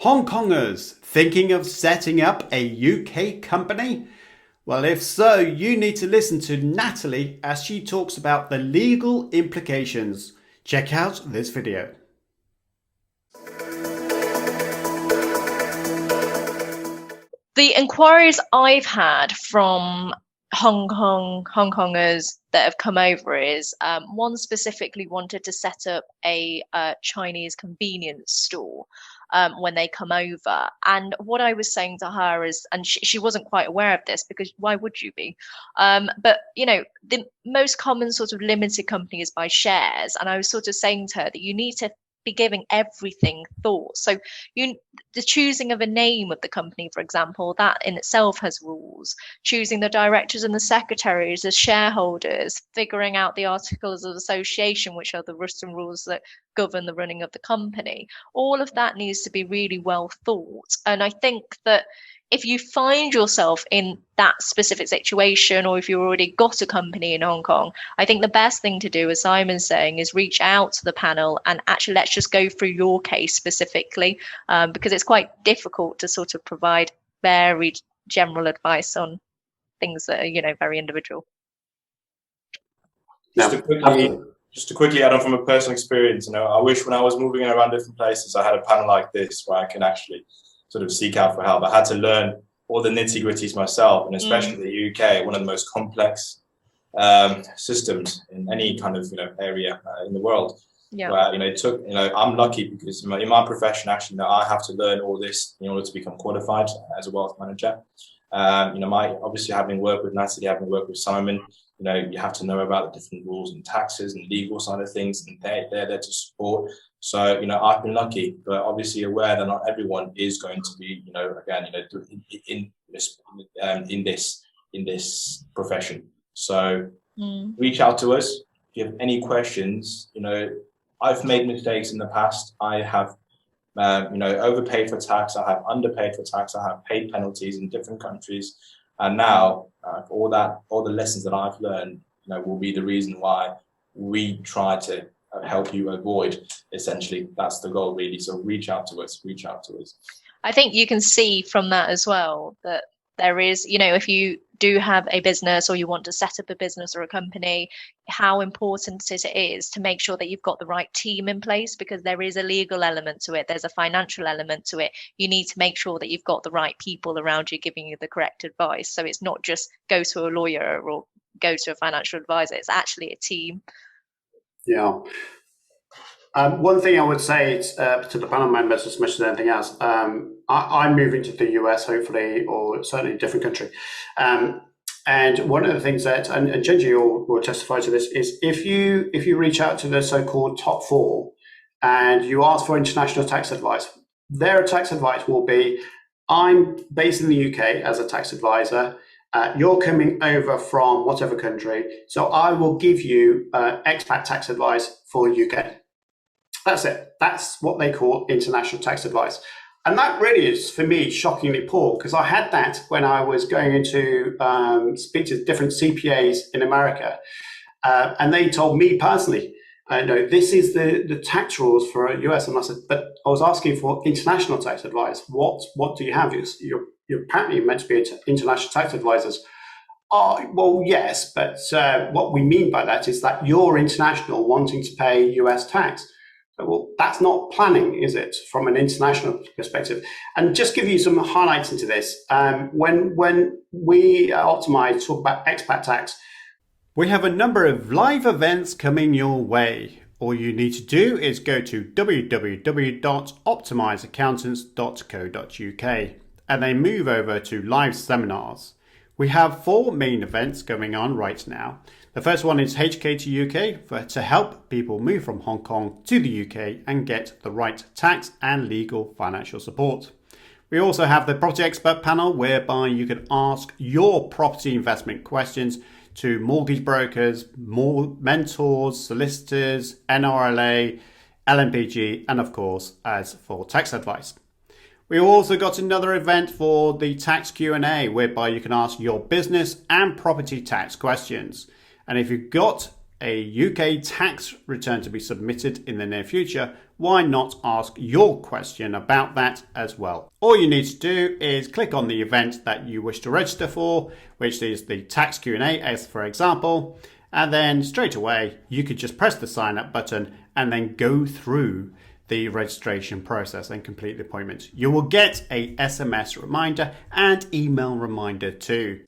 Hong Kongers thinking of setting up a UK company? Well, if so, you need to listen to Natalie as she talks about the legal implications. Check out this video. The inquiries I've had from Hong Kongers that have come over is one specifically wanted to set up a Chinese convenience store when they come over. And what I was saying to her is, and she wasn't quite aware of this because why would you be? But the most common sort of limited company is by shares. And I was sort of saying to her that you need to be giving everything thought. So the choosing of a name of the company, for example, that in itself has rules. Choosing the directors and the secretaries as shareholders, figuring out the articles of association, which are the written rules that govern the running of the company. All of that needs to be really well thought. And I think that if you find yourself in that specific situation, or if you've already got a company in Hong Kong, I think the best thing to do, as Simon's saying, is reach out to the panel and actually let's just go through your case specifically, because it's quite difficult to sort of provide varied general advice on things that are, very individual. Just to quickly add on from a personal experience, I wish when I was moving around different places, I had a panel like this where I can actually sort of seek out for help. I had to learn all the nitty-gritties myself, and especially the UK, one of the most complex systems in any kind of area in the world. Yeah. Where it took I'm lucky because in my profession actually I have to learn all this in order to become qualified as a wealth manager. Obviously having worked with Natalie, having worked with Simon, you have to know about the different rules and taxes and legal side of things, and they're there to support. So, I've been lucky, but obviously aware that not everyone is going to be, in this profession. So reach out to us if you have any questions. I've made mistakes in the past. I have, overpaid for tax. I have underpaid for tax. I have paid penalties in different countries. And now all the lessons that I've learned, will be the reason why we try to help you avoid. Essentially, that's the goal, really. So reach out to us. I think you can see from that as well that there is, if you do have a business or you want to set up a business or a company, how important it is to make sure that you've got the right team in place, because there is a legal element to it. There's a financial element to it. You need to make sure that you've got the right people around you giving you the correct advice. So it's not just go to a lawyer or go to a financial advisor. It's actually a team. Yeah. One thing I would say to the panel members, as much as anything else, I'm moving to the US, hopefully, or certainly a different country. And one of the things that, and Genji will testify to this, is if you reach out to the so-called top four and you ask for international tax advice, their tax advice will be, I'm based in the UK as a tax advisor. You're coming over from whatever country, so I will give you expat tax advice for UK. That's it. That's what they call international tax advice. And that really is, for me, shockingly poor, because I had that when I was going into speak to different CPAs in America. And they told me personally, no, this is the tax rules for US. And I said, but I was asking for international tax advice. What do you have? You're apparently meant to be international tax advisors. Oh, well, yes, but what we mean by that is that you're international wanting to pay US tax. Well, that's not planning, is it, from an international perspective? And just give you some highlights into this. When we at Optimize talk about expat tax, we have a number of live events coming your way. All you need to do is go to www.optimizeaccountants.co.uk and then move over to live seminars. We have 4 main events going on right now. The first one is HK2UK to help people move from Hong Kong to the UK and get the right tax and legal financial support. We also have the Property Expert Panel, whereby you can ask your property investment questions to mortgage brokers, mentors, solicitors, NRLA, LMPG, and of course, as for tax advice. We also got another event for the tax Q&A, whereby you can ask your business and property tax questions. And if you've got a UK tax return to be submitted in the near future, why not ask your question about that as well? All you need to do is click on the event that you wish to register for, which is the tax Q&A, as for example, and then straight away you could just press the sign up button and then go through the registration process and complete the appointment. You will get a SMS reminder and email reminder too.